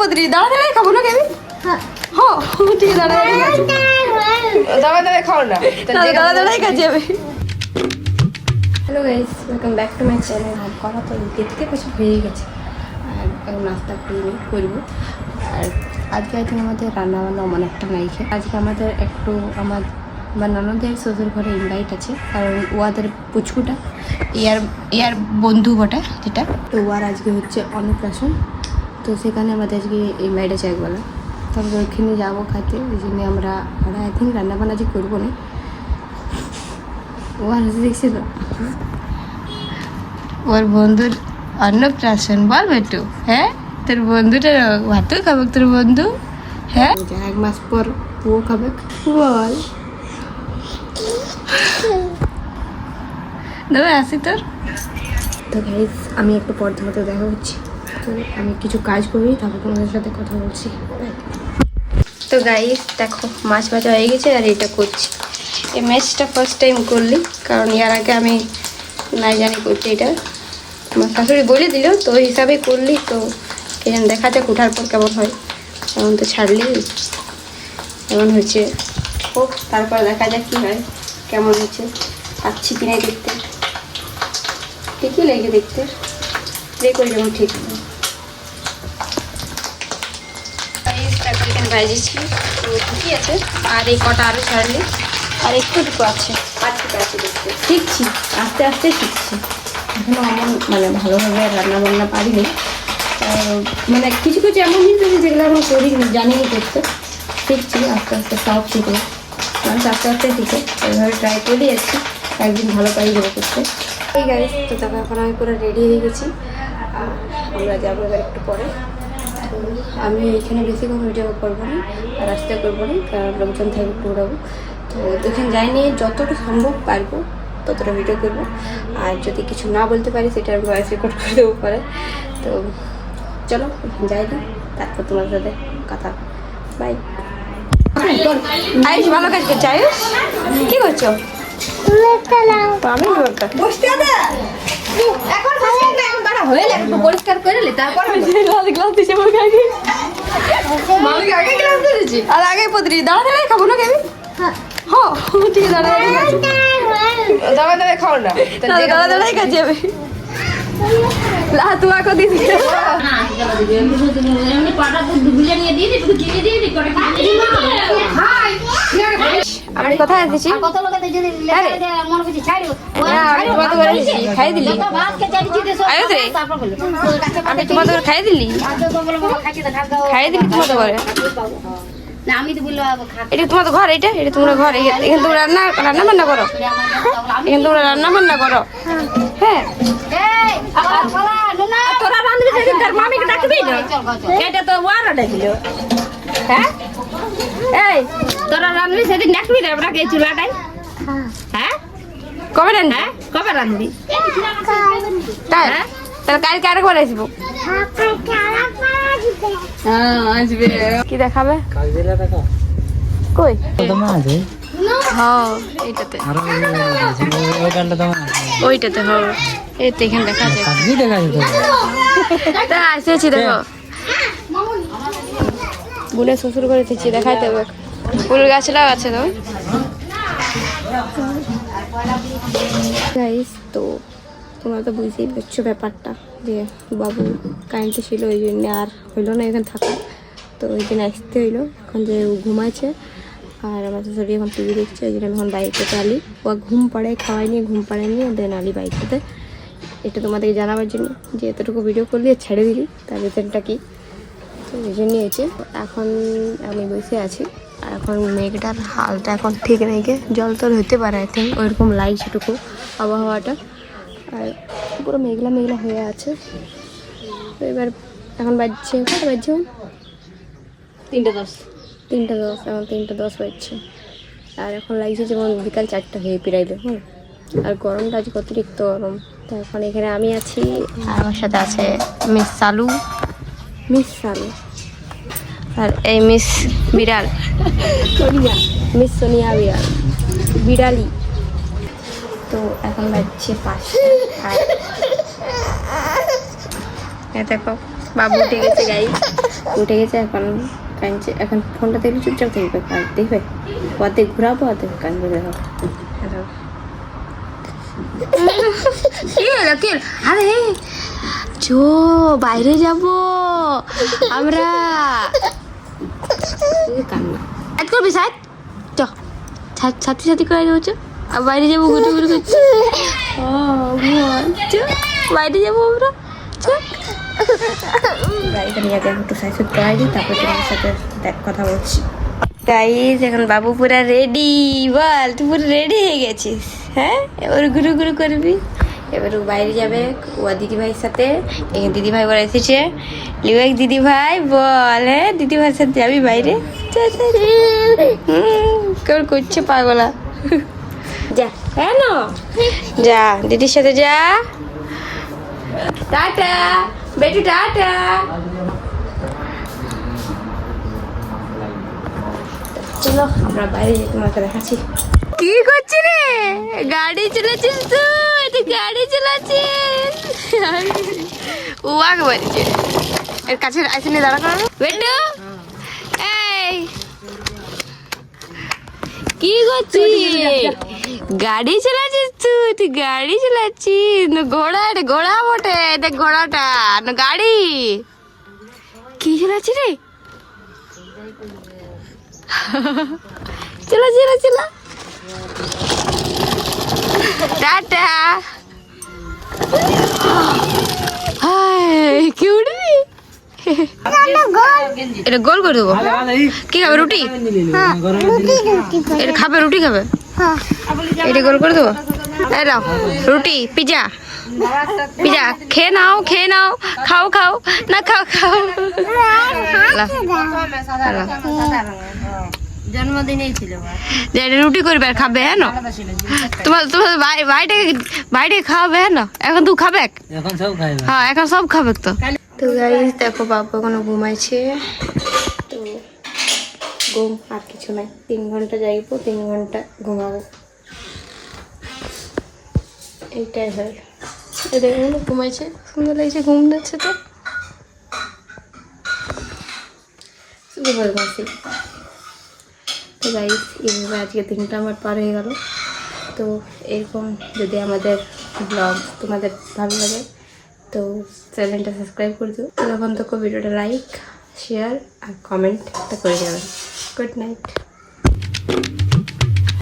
পদরি দাঁড়া দাঁড়াই খাবো না কেবি হ্যাঁ ঠিক আছে দাঁড়া দাঁড়াই খাও না দাঁড়া দাঁড়াই খাচ্ছি আমি। Hello guys, welcome back to my channel. করা তো দেখতে কিছু হয়ে গেছে আর এখন নাস্তা করবো। আর আজকে আই থিঙ্ক আমাদের রান্নাবান্না অনেকটা নাই খেয়ে আজকে আমাদের একটু আমার ননদের শ্বশুর ঘরে ইনভাইট আছে, কারণ ওয়াদের পুচকুটা ইয়ার বন্ধু বটে যেটা, তো ওয়ার আজকে হচ্ছে অন্নপ্রাশন, তো সেখানে আমাদের আজকে ইনভাইট আছে একবেলা, তবে ওইখানে যাবো খাতে। ওই জন্য আমরা আই থিঙ্ক রান্নাবান্না আজকে করবো না। ওয়ার হাসি দেখছি তো, ওর বন্ধুর অন্নপ্রাশন বল বেটু। হ্যাঁ তোর বন্ধুটা ভাতও খাবে তোর বন্ধু। হ্যাঁ 1 মাস পর ও খাবে বল। দাদা আসি তোর। তো গাইস আমি একটু পর্দা মতো দেখা হচ্ছি, তো আমি কিছু কাজ করি তারপর তোমাদের সাথে কথা বলছি। তো গাইস দেখো মাছ ভাজা হয়ে গেছে আর এটা করছি। এই ম্যাচটা ফার্স্ট টাইম করলি, কারণ এর আগে আমি নাই জানি করছি। এটা আমার শাশুড়ি বলে দিল, তো ওই হিসাবে করলি, তো কেন দেখা যাক উঠার পর কেমন হয়। এমন তো ছাড়লি এমন হয়েছে, ও তারপর দেখা যাক কী হয়, কেমন হচ্ছে, পাচ্ছি কিনে দেখতে। ঠিকই লেগে দেখতে, প্রে করি যেমন ঠিক হবে। এখানে ভাজিছি তো ঠিকই আছে, আর এই কটা আরও ছাড়লে আর একটু আছে, আর ঠিক আছে দেখতে। শিখছি আস্তে আস্তে শিখছি, এখনও এমন মানে ভালোভাবে রান্নাবান্না পারিনি। মানে কিছু কিছু এমন জিনিস আছে যেগুলো আমি করিনি, জানিনি করতে, শিখছি আস্তে আস্তে সব শিখে, মানুষ আস্তে আস্তে শিখে। এইভাবে ট্রাই করে যাচ্ছি, একদিন ভালো পাই যাবো করতে। এই গাড়ি তো তারপর এখন আমি পুরো রেডি হয়ে গেছি, আমরা যাবো এবার একটু পরে। তো আমি এখানে বেশিক্ষণ ভিডিও করবো না আর রাস্তায় করবো না, কারণ লোকজন থাকবে একটু উড়াবো। তো এখানে যাইনি, যতটা সম্ভব পারবো ততটা ভিডিও করবো, আর যদি কিছু না বলতে পারি সেটা আমি ভয়েস রেকর্ড করে দেবো পরে। তো চলো যাই না, তারপর তোমার সাথে কথা। বাই। আয়ুষ ভালো কাজ করছে। আয়ুষ কি করছো? পরিষ্কার করে তারপর আর আগে পদরি দাঁড়া দাঁড়াই খাবো না কেবি হ্যাঁ ঠিক আছে দাঁড়া দাঁড়াই খাও না দাঁড়া দাঁড়াই খাচ্ছি আমি। আমি কথা দিচ্ছি, খাই দিলি আমি তোমাদের খাই দিলি তোমাদের ঘরে। এটা তোমাদের ঘর, এটা তোমরা ঘর, এখানে তোমরা রান্না বান্না করো, এখানে তোমরা রান্না বান্না করো। হ্যাঁ তোরা রাঁধবি সেদিন তার মামিকে ডাকবি না, এটা তো ওয়ারা ডাকলো। হ্যাঁ এই তোরা রাঁধবি সেদিন ডাকবি না আমরা এই চুলাটাই। হ্যাঁ কবে রাঁধবি? হ্যাঁ কবে রাঁধবি? তাই তাহলে কালকে আরেকবার আসবো। হ্যাঁ আসবে। কি দেখাবে? কই হ্যাঁ এইটাতে, ওইটাতে হ্যাঁ এই তো এখানে দেখা যায়। তা আসেছি দেখো, বুনের শ্বশুর করে থেছি, দেখাইতে হবে। ফুল গাছটাও আছে তো গাইস। তো তোমরা তো বুঝতেই পারছো ব্যাপারটা, যে বাবু কারেন্টে ছিল ওই জন্য আর হইলো না এখানে থাকা, তো ওই জন্য আসতে হইলো। এখন যে ঘুমাচ্ছে আর আমার শাশুড়ি এখন টিভি দেখছে, ওই জন্য আমি এখন বাইকেতে আলি। ও ঘুম পাড়ায় খাওয়াই নিয়ে ঘুম পাড়ায় নিয়ে দেন আলি বাইকেতে। এটা তোমাদেরকে জানাবার জন্য যে এতটুকু ভিডিও করলি ছেড়ে দিলি, তার রিজনটা কি, তো এই জন্যই হয়েছে। এখন আমি বসে আছি, আর এখন মেঘটার হালটা এখন ঠিক নেই, গে জল তোর হতে পারে আই থিঙ্ক, ওইরকম লাগছে টুকু আবহাওয়াটা, আর পুরো মেঘলা মেঘলা হয়ে আছে। তো এবার এখন বাজছে 3:10, এখন 3:10 বাজছে, আর এখন লাগছে যেমন বিকাল 4টা হয়ে পিরাইলে। আর গরমটা আজকে অতিরিক্ত গরম। তো এখন এখানে আমি আছি, আর আমার সাথে আছে মিস সালু, আর এই মিস বিড়াল মিস সোনিয়া বিড়ালি। তো এখন বাজছে 5টা, আর দেখো বাবু উঠে গেছে গাই। উঠে গেছে এখন কাঁদছে। এখন ফোনটা দেখলে চুপচাপ থাকবে, কাজ দেখবে অর্ধেক ঘুরাবো অর্ধেক কাঁদবে। দেখো কি হলো কি? আরে চো বাইরে যাব আমরা। কান্না এক করবি সাথ চ, সাথী সাথী করে দেবো। আর বাইরে যাবো, গুটু গুটু করছি। ও চ বাইরে যাবো আমরা। চ গাড়িটা নিয়ে একটু সাইজ করাই দিই, তারপর তোমার সাথে কথা বলছি। গাইস এখন বাবু পুরা রেডি। বল তুই পুরো রেডি হয়ে গেছিস? হ্যাঁ, এবার ঘুরু ঘুরু করবি। এবার ও বাইরে যাবে ও দিদিভাইয়ের সাথে। এখানে দিদিভাই বলে এসেছে, লিওয়েক দিদিভাই বল। হ্যাঁ, দিদিভাইয়ের সাথে যাবি বাইরে? কেমন করছে পাগলা। যা কেন যা, দিদির সাথে যা। টাটা বেটু, টাটা। চলো আমরা বাইরে যেয়ে তোমাকে দেখাচ্ছি। কি করছি রে? গাড়ি চালাচ্ছিস তুই? গাড়ি চালাচ্ছিস? ও আগে বাড়িছে, এর কাছে আসে নিয়ে দাঁড়া করানো। বেটু এই কি করছিস? গাড়ি চালাচ্ছিস তুই? তুই গাড়ি চালাচ্ছিস না ঘোড়া? এটা ঘোড়া বটে, এটা ঘোড়াটা না গাড়ি। কি চালাচ্ছিস রে? চলো চলো চলো, টাটা। কি উঠবি? এটা গোল করে দেবো। কি খাবে? রুটি? এটা খাবে? রুটি খাবে? এটা গোল করে দেবো। এই নাও রুটি, পিজা। পিজা খেয়ে নাও, খেয়ে নাও, খাও খাও না, খাও খাও। জন্মদিনেই ছিল রুটি করবে আর খাবে। হ্যাঁ, তোমার তোমার বাইরে খাওয়াবে। হ্যাঁ, এখন তুই খাবে? হ্যাঁ, এখন সব খাবে তো। তো গাইস দেখো বাবু এখনো ঘুমাইছে। তো ঘুম আর কিছু নাই, 3 ঘন্টা যাইবো, 3 ঘন্টা ঘুমাবো, এইটাই হয়। এটা এখনো ঘুমাইছে, সুন্দর লাগছে, ঘুম দিচ্ছে তো ঘুমাইছি। তো গাইস এইভাবে আজকে দিনটা আমার পার হয়ে গেল। তো এরকম যদি আমাদের ব্লগ তোমাদের ভালো লাগে তো চ্যানেলটা সাবস্ক্রাইব করে দিও। তখন তো ভিডিওটা লাইক, শেয়ার আর কমেন্ট একটা করে যাবেন। Good night.